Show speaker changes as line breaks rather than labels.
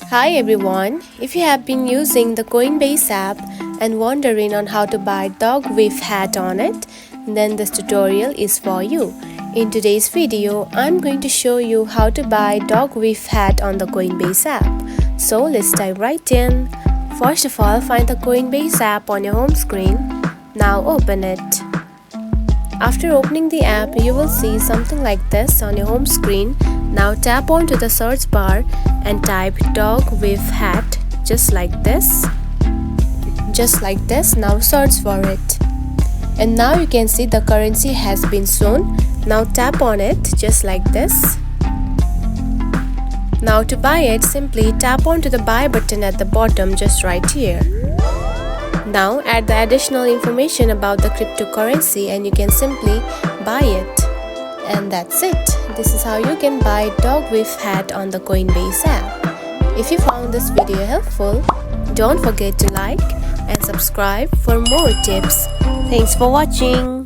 Hi everyone, if you have been using the Coinbase app and wondering on how to buy Dogwifhat on it, then this tutorial is for you. In today's video, I'm going to show you how to buy Dogwifhat on the Coinbase app. So let's dive right in. First of all, find the Coinbase app on your home screen. Now open it. After opening the app, you will see something like this on your home screen. Now tap onto the search bar and type Dogwifhat just like this. Now search for it. And now you can see the currency has been shown. Now tap on it just like this. Now to buy it, simply tap onto the buy button at the bottom just right here. Now add the additional information about the cryptocurrency and you can simply buy it. And that's it. This is how you can buy Dogwifhat on the Coinbase app. If you found this video helpful, don't forget to like and subscribe for more tips. Thanks for watching.